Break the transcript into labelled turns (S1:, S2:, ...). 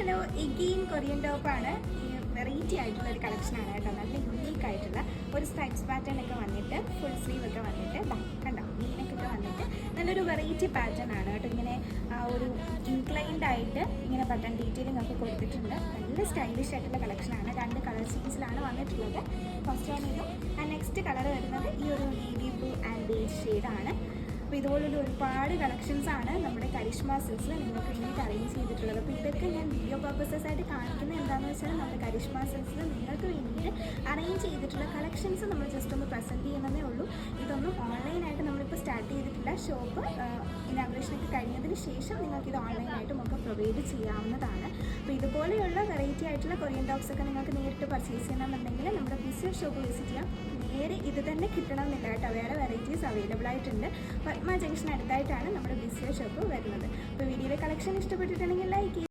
S1: Hello, again Korean ടോപ്പാണ്. ഈ variety ആയിട്ടുള്ള ഒരു കളക്ഷനാണ് കേട്ടോ. നല്ല യുണീക്ക് ആയിട്ടുള്ള ഒരു സ്ട്രൈപ്സ് പാറ്റേൺ ഒക്കെ വന്നിട്ട് ഫുൾ സ്ലീവ് ഒക്കെ വന്നിട്ട് കണ്ടോ മീനൊക്കെ വന്നിട്ട് നല്ലൊരു വെറൈറ്റി പാറ്റേൺ ആണ് കേട്ടോ. ഇങ്ങനെ ഒരു ഇൻക്ലൈൻഡ് ആയിട്ട് ഇങ്ങനെ ബട്ടൺ ഡീറ്റെയിലിംഗ് ഒക്കെ കൊടുത്തിട്ടുണ്ട്. നല്ല സ്റ്റൈലിഷ് ആയിട്ടുള്ള കളക്ഷനാണ്. 2 കളർ ഷീറ്റ്സിലാണ് വന്നിട്ടുള്ളത്. ഫസ്റ്റ് വൺ ഇതും നെക്സ്റ്റ് കളർ വരുന്നത് ഈ ഒരു നേവി ബ്ലൂ ആൻഡ് ബേജ് ഷെയ്ഡാണ്. അപ്പോൾ ഇതുപോലുള്ള ഒരുപാട് കളക്ഷൻസാണ് നമ്മുടെ കരിഷ്മ സിൽക്സിൽ നിങ്ങൾക്ക് വേണ്ടിയിട്ട് അറേഞ്ച് ചെയ്തിട്ടുള്ളത്. അപ്പോൾ ഇതൊക്കെ ഞാൻ വീഡിയോ പർപ്പസസ് ആയിട്ട് കാണിക്കുന്നത് എന്താണെന്ന് വെച്ചാൽ നമ്മുടെ കരിഷ്മ സിൽക്സിൽ നിങ്ങൾക്ക് വേണ്ടിയിട്ട് അറേഞ്ച് ചെയ്തിട്ടുള്ള കളക്ഷൻസ് നമ്മൾ ജസ്റ്റ് ഒന്ന് പ്രസൻറ്റ് ചെയ്യുന്നതേ ഉള്ളൂ. ഇതൊന്നും ഓൺലൈനായിട്ട് നമ്മളിപ്പോൾ സ്റ്റാർട്ട് ചെയ്തിട്ടില്ല. ഷോപ്പ് ഇനാഗ്രേഷനൊക്കെ കഴിഞ്ഞതിന് ശേഷം നിങ്ങൾക്കിത് ഓൺലൈനായിട്ടും ഒക്കെ പ്രൊവൈഡ് ചെയ്യാവുന്നതാണ്. അപ്പോൾ ഇതുപോലെയുള്ള വെറൈറ്റി ആയിട്ടുള്ള കൊറിയൻ ടോപ്സ് ഒക്കെ നിങ്ങൾക്ക് നേരിട്ട് പർച്ചേസ് ചെയ്യണമെന്നുണ്ടെങ്കിൽ നമ്മുടെ ബിസിനർ ഷോപ്പ് വിസിറ്റ് ചെയ്യാം. നേരെ ഇത് തന്നെ കിട്ടണമെന്നില്ല കേട്ടോ, വേറെ വെറൈറ്റീസ് അവൈലബിൾ ആയിട്ടുണ്ട്. പത്മ ജംഗ്ഷൻ അടുത്തായിട്ടാണ് നമ്മുടെ ബിസിനർ ഷോപ്പ് വരുന്നത്. അപ്പോൾ വീഡിയോയിലെ കളക്ഷൻ ഇഷ്ടപ്പെട്ടിട്ടുണ്ടെങ്കിൽ ലൈക്ക്